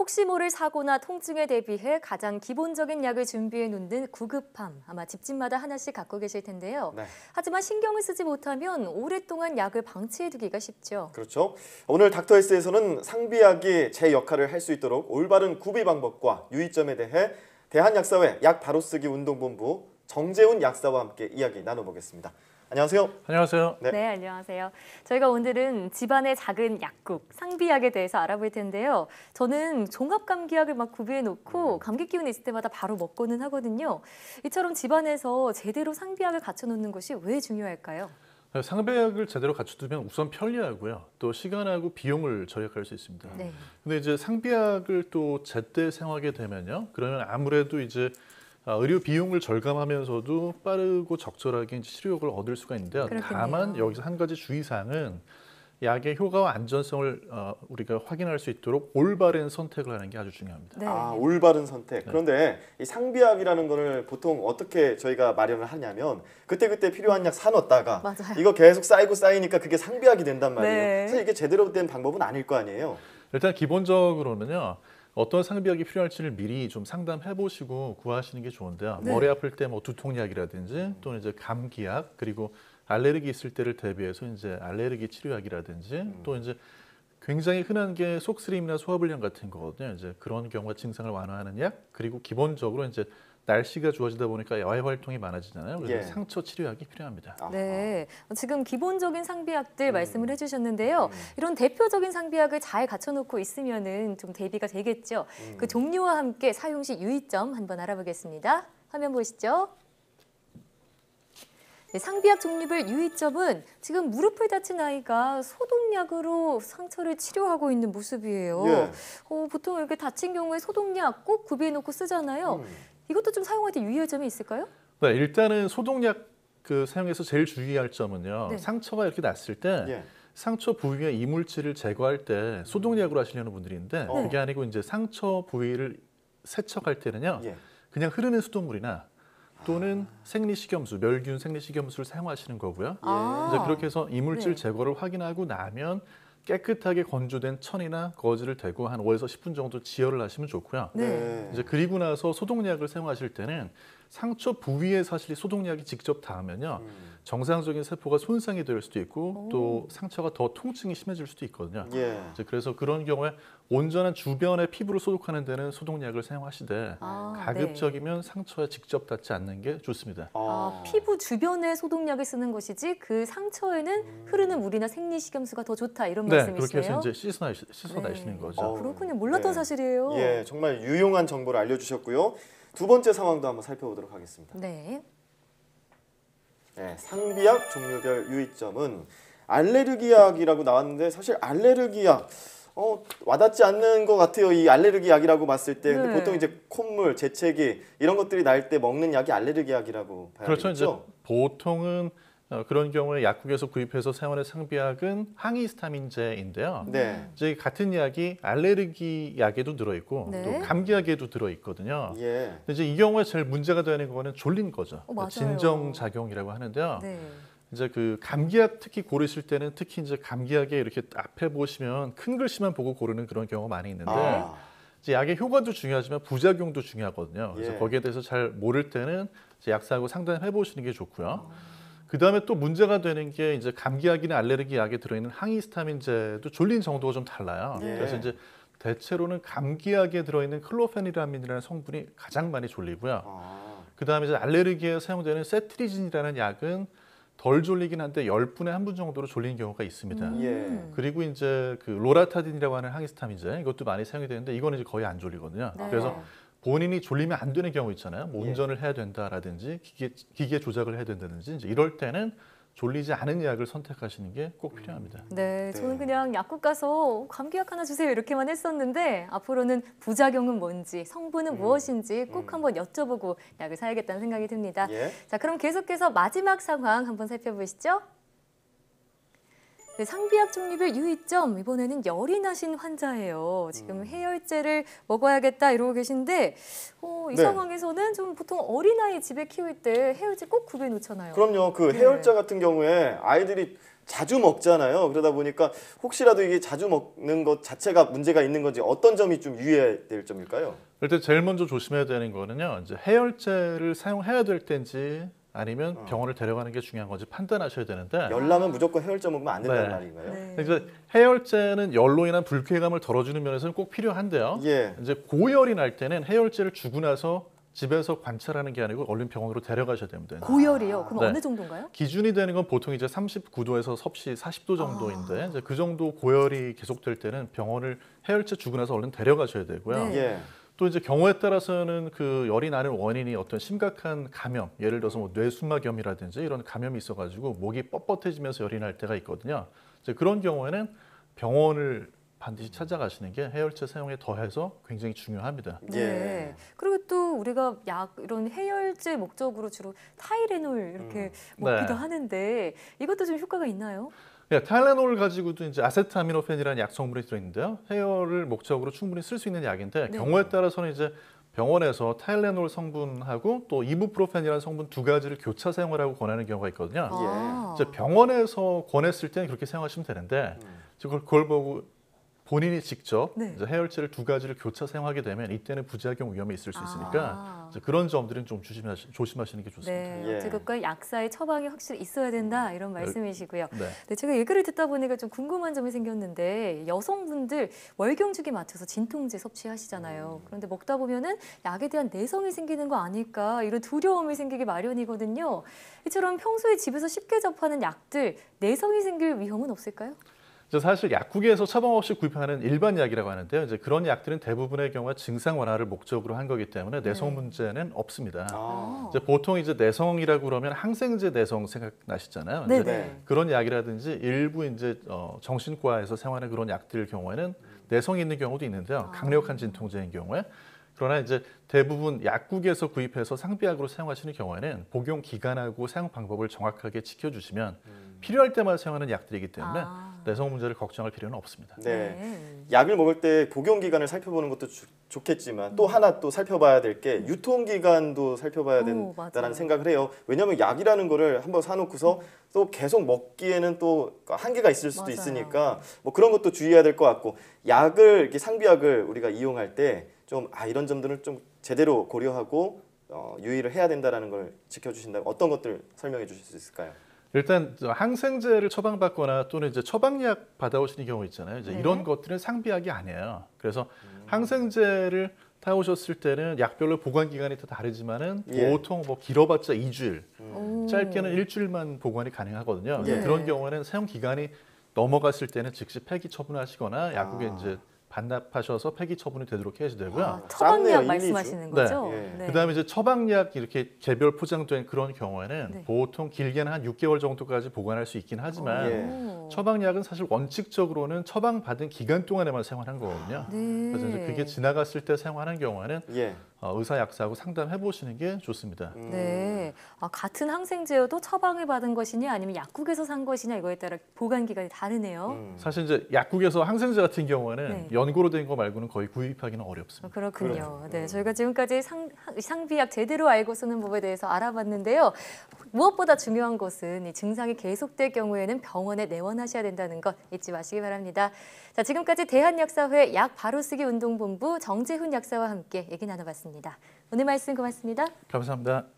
혹시 모를 사고나 통증에 대비해 가장 기본적인 약을 준비해 놓는 구급함. 아마 집집마다 하나씩 갖고 계실 텐데요. 네. 하지만 신경을 쓰지 못하면 오랫동안 약을 방치해두기가 쉽죠. 그렇죠. 오늘 닥터헬스에서는 상비약이 제 역할을 할 수 있도록 올바른 구비 방법과 유의점에 대해 대한약사회 약바로쓰기 운동본부 정재훈 약사와 함께 이야기 나눠보겠습니다. 안녕하세요. 안녕하세요. 네, 안녕하세요. 저희가 오늘은 집안의 작은 약국, 상비약에 대해서 알아볼 텐데요. 저는 종합감기약을 막 구비해 놓고 감기 기운 있을 때마다 바로 먹고는 하거든요. 이처럼 집안에서 제대로 상비약을 갖춰 놓는 것이 왜 중요할까요? 상비약을 제대로 갖춰두면 우선 편리하고요. 또 시간하고 비용을 절약할 수 있습니다. 네. 근데 이제 상비약을 또 제때 사용하게 되면요. 그러면 아무래도 이제 의료 비용을 절감하면서도 빠르고 적절하게 치료력을 얻을 수가 있는데요. 그렇겠네요. 다만 여기서 한 가지 주의사항은 약의 효과와 안전성을 우리가 확인할 수 있도록 올바른 선택을 하는 게 아주 중요합니다. 네. 올바른 선택. 그런데 이 상비약이라는 거를 보통 어떻게 저희가 마련을 하냐면 그때그때 필요한 약 사놓다가 맞아요. 이거 계속 쌓이니까 그게 상비약이 된단 말이에요. 네. 사실 이게 제대로 된 방법은 아닐 거 아니에요. 일단 기본적으로는요. 어떤 상비약이 필요할지를 미리 좀 상담해 보시고 구하시는 게 좋은데요. 네. 머리 아플 때 뭐 두통약이라든지 또는 이제 감기약 그리고 알레르기 있을 때를 대비해서 이제 알레르기 치료약이라든지 또 이제 굉장히 흔한 게 속쓰림이나 소화불량 같은 거거든요. 이제 그런 경우가 증상을 완화하는 약 그리고 기본적으로 이제 날씨가 좋아지다 보니까 야외 활동이 많아지잖아요. 그래서 예. 상처 치료약이 필요합니다. 네, 지금 기본적인 상비약들 말씀을 해주셨는데요. 이런 대표적인 상비약을 잘 갖춰놓고 있으면은 좀 대비가 되겠죠. 그 종류와 함께 사용 시 유의점 한번 알아보겠습니다. 화면 보시죠. 네, 상비약 종류별 유의점은 지금 무릎을 다친 아이가 소독약으로 상처를 치료하고 있는 모습이에요. 예. 보통 이렇게 다친 경우에 소독약 꼭 구비해놓고 쓰잖아요. 이것도 좀 사용할 때 유의할 점이 있을까요? 네, 일단은 소독약 사용해서 제일 주의할 점은요. 네. 상처가 이렇게 났을 때 예. 상처 부위에 이물질을 제거할 때 소독약으로 하시려는 분들인데 그게 아니고 이제 상처 부위를 세척할 때는요. 예. 그냥 흐르는 수돗물이나 또는 생리식염수, 멸균 생리식염수를 사용하시는 거고요. 이제 그렇게 해서 이물질 네. 제거를 확인하고 나면 깨끗하게 건조된 천이나 거즈를 대고 한 5에서 10분 정도 지혈을 하시면 좋고요. 네. 이제 그리고 나서 소독약을 사용하실 때는 상처 부위에 사실 소독약이 직접 닿으면요. 정상적인 세포가 손상이 될 수도 있고 또 상처가 더 통증이 심해질 수도 있거든요. 예. 이제 그래서 그런 경우에 온전한 주변의 피부를 소독하는 데는 소독약을 사용하시되 가급적이면 상처에 직접 닿지 않는 게 좋습니다. 피부 주변에 소독약을 쓰는 것이지 그 상처에는 흐르는 물이나 생리식염수가 더 좋다 이런 네, 말씀이시네요. 그렇게 해서 이제 씻어내시는 거죠. 그렇군요. 몰랐던 네. 사실이에요. 예, 정말 유용한 정보를 알려주셨고요. 두 번째 상황도 한번 살펴보도록 하겠습니다. 네. 네, 상비약 종류별 유의점은 알레르기약이라고 나왔는데 사실 알레르기약 와닿지 않는 것 같아요. 이 알레르기 약이라고 봤을 때 근데 네. 보통 이제 콧물, 재채기 이런 것들이 날 때 먹는 약이 알레르기 약이라고 봐야 그렇죠. 이제 되겠죠? 보통은 그런 경우에 약국에서 구입해서 사용하는 상비약은 항히스타민제인데요. 네. 이제 같은 약이 알레르기 약에도 들어있고 네. 또 감기약에도 들어있거든요. 예. 근데 이제 이 경우에 제일 문제가 되는 거는 졸린 거죠. 맞아요. 진정작용이라고 하는데요. 네. 이제 그 감기약 특히 고르실 때는 특히 이제 감기약에 이렇게 앞에 보시면 큰 글씨만 보고 고르는 그런 경우가 많이 있는데 이제 약의 효과도 중요하지만 부작용도 중요하거든요. 그래서 예. 거기에 대해서 잘 모를 때는 이제 약사하고 상담해 보시는 게 좋고요. 그 다음에 또 문제가 되는 게 이제 감기약이나 알레르기 약에 들어있는 항히스타민제도 졸린 정도가 좀 달라요. 예. 그래서 이제 대체로는 감기약에 들어있는 클로페니라민이라는 성분이 가장 많이 졸리고요. 그 다음에 이제 알레르기에 사용되는 세트리진이라는 약은 덜 졸리긴 한데 10분에 1분 정도로 졸리는 경우가 있습니다. 예. 그리고 이제 그 로라타딘이라고 하는 항히스타민제 이것도 많이 사용이 되는데 이거는 이제 거의 안 졸리거든요. 네. 그래서 본인이 졸리면 안 되는 경우 있잖아요. 뭐 예. 운전을 해야 된다라든지 기계 조작을 해야 된다든지 이제 이럴 때는 졸리지 않은 약을 선택하시는 게 꼭 필요합니다. 네, 저는 네. 그냥 약국 가서 감기약 하나 주세요 이렇게만 했었는데 앞으로는 부작용은 뭔지 성분은 무엇인지 꼭 한번 여쭤보고 약을 사야겠다는 생각이 듭니다. 예. 자, 그럼 계속해서 마지막 상황 한번 살펴보시죠. 네, 상비약 종류별 유의점, 이번에는 열이 나신 환자예요. 지금 해열제를 먹어야겠다 이러고 계신데 이 네. 상황에서는 좀 보통 어린아이 집에 키울 때 해열제 꼭 구비해 놓잖아요. 그럼요. 그 네. 해열제 같은 경우에 아이들이 자주 먹잖아요. 그러다 보니까 혹시라도 이게 자주 먹는 것 자체가 문제가 있는 건지 어떤 점이 좀 유의해야 될 점일까요? 일단 제일 먼저 조심해야 되는 거는요. 이제 해열제를 사용해야 될 때인지 아니면 병원을 데려가는 게 중요한 건지 판단하셔야 되는데 열나면 무조건 해열제 먹으면 안 된다는 네. 말인가요? 네. 이제 해열제는 열로 인한 불쾌감을 덜어주는 면에서는 꼭 필요한데요. 예. 이제 고열이 날 때는 해열제를 주고 나서 집에서 관찰하는 게 아니고 얼른 병원으로 데려가셔야 됩니다. 고열이요? 그럼 네. 어느 정도인가요? 기준이 되는 건 보통 이제 39도에서 섭씨 40도 정도인데 이제 그 정도 고열이 계속될 때는 병원을 해열제 주고 나서 얼른 데려가셔야 되고요. 네. 예. 또 이제 경우에 따라서는 그 열이 나는 원인이 어떤 심각한 감염, 예를 들어서 뭐 뇌수막염이라든지 이런 감염이 있어가지고 목이 뻣뻣해지면서 열이 날 때가 있거든요. 이제 그런 경우에는 병원을 반드시 찾아가시는 게 해열제 사용에 더해서 굉장히 중요합니다. 네. 예. 그리고 또 우리가 약 이런 해열제 목적으로 주로 타이레놀 이렇게 먹기도 네. 하는데 이것도 좀 효과가 있나요? 네, 타일레놀 가지고도 이제 아세트아미노펜이라는 약 성분이 들어있는데요. 해열을 목적으로 충분히 쓸 수 있는 약인데 네. 경우에 따라서는 이제 병원에서 타일레놀 성분하고 또 이부프로펜이라는 성분 두 가지를 교차 사용하라고 권하는 경우가 있거든요. 아. 이제 병원에서 권했을 때는 그렇게 사용하시면 되는데 그걸 보고 본인이 직접 네. 이제 해열제를 두 가지를 교차 사용하게 되면 이때는 부작용 위험이 있을 수 있으니까 아. 이제 그런 점들은 좀 조심하시는 게 좋습니다. 네, 예. 어쨌건 약사의 처방이 확실히 있어야 된다 이런 말씀이시고요. 네. 네, 제가 얘기를 듣다 보니까 좀 궁금한 점이 생겼는데 여성분들 월경주기 맞춰서 진통제 섭취하시잖아요. 그런데 먹다 보면은 약에 대한 내성이 생기는 거 아닐까 이런 두려움이 생기기 마련이거든요. 이처럼 평소에 집에서 쉽게 접하는 약들 내성이 생길 위험은 없을까요? 이제 사실 약국에서 처방 없이 구입하는 일반 약이라고 하는데요. 이제 그런 약들은 대부분의 경우가 증상 완화를 목적으로 한 거기 때문에 내성 문제는 없습니다. 아. 이제 보통 이제 내성이라고 그러면 항생제 내성 생각나시잖아요. 네, 이제 네. 그런 약이라든지 일부 이제 정신과에서 사용하는 그런 약들 경우에는 내성이 있는 경우도 있는데요. 강력한 진통제인 경우에. 그러나 이제 대부분 약국에서 구입해서 상비약으로 사용하시는 경우에는 복용 기간하고 사용 방법을 정확하게 지켜주시면 필요할 때만 사용하는 약들이기 때문에 아. 내성 문제를 걱정할 필요는 없습니다. 네. 약을 먹을 때 복용 기간을 살펴보는 것도 좋겠지만 또 하나 또 살펴봐야 될 게 유통 기간도 살펴봐야 오, 된다는 맞아요. 생각을 해요. 왜냐하면 약이라는 거를 한번 사놓고서 또 계속 먹기에는 또 한계가 있을 수도 맞아요. 있으니까 뭐 그런 것도 주의해야 될 것 같고 약을 이렇게 상비약을 우리가 이용할 때 좀 이런 점들을 좀 제대로 고려하고 유의를 해야 된다라는 걸 지켜주신다면 어떤 것들 설명해 주실 수 있을까요? 일단 항생제를 처방받거나 또는 이제 처방약 받아오시는 경우 있잖아요. 이제 네. 이런 것들은 상비약이 아니에요. 그래서 항생제를 타오셨을 때는 약별로 보관 기간이 다 다르지만은 예. 보통 뭐 길어봤자 2주일, 오. 짧게는 일주일만 보관이 가능하거든요. 네. 그런 경우에는 사용 기간이 넘어갔을 때는 즉시 폐기 처분하시거나 약국에 이제 반납하셔서 폐기 처분이 되도록 해야지 되고요. 아, 짧네요, 처방약 1, 말씀하시는 2주. 거죠? 네. 그다음에 이제 처방약 이렇게 개별 포장된 그런 경우에는 네. 보통 길게는 한 6개월 정도까지 보관할 수 있긴 하지만 예. 처방약은 사실 원칙적으로는 처방받은 기간 동안에만 사용하는 거거든요. 네. 그래서 이제 그게 지나갔을 때 사용하는 경우에는 예. 의사 약사하고 상담해 보시는 게 좋습니다. 네. 아, 같은 항생제여도 처방을 받은 것이냐 아니면 약국에서 산 것이냐 이거에 따라 보관 기간이 다르네요. 사실 이제 약국에서 항생제 같은 경우에는 네. 연고로 된 거 말고는 거의 구입하기는 어렵습니다. 그렇군요. 네, 저희가 지금까지 상비약 제대로 알고 쓰는 법에 대해서 알아봤는데요. 무엇보다 중요한 것은 이 증상이 계속될 경우에는 병원에 내원하셔야 된다는 것 잊지 마시기 바랍니다. 자, 지금까지 대한약사회 약 바로쓰기 운동본부 정재훈 약사와 함께 얘기 나눠봤습니다. 오늘 말씀 고맙습니다. 감사합니다.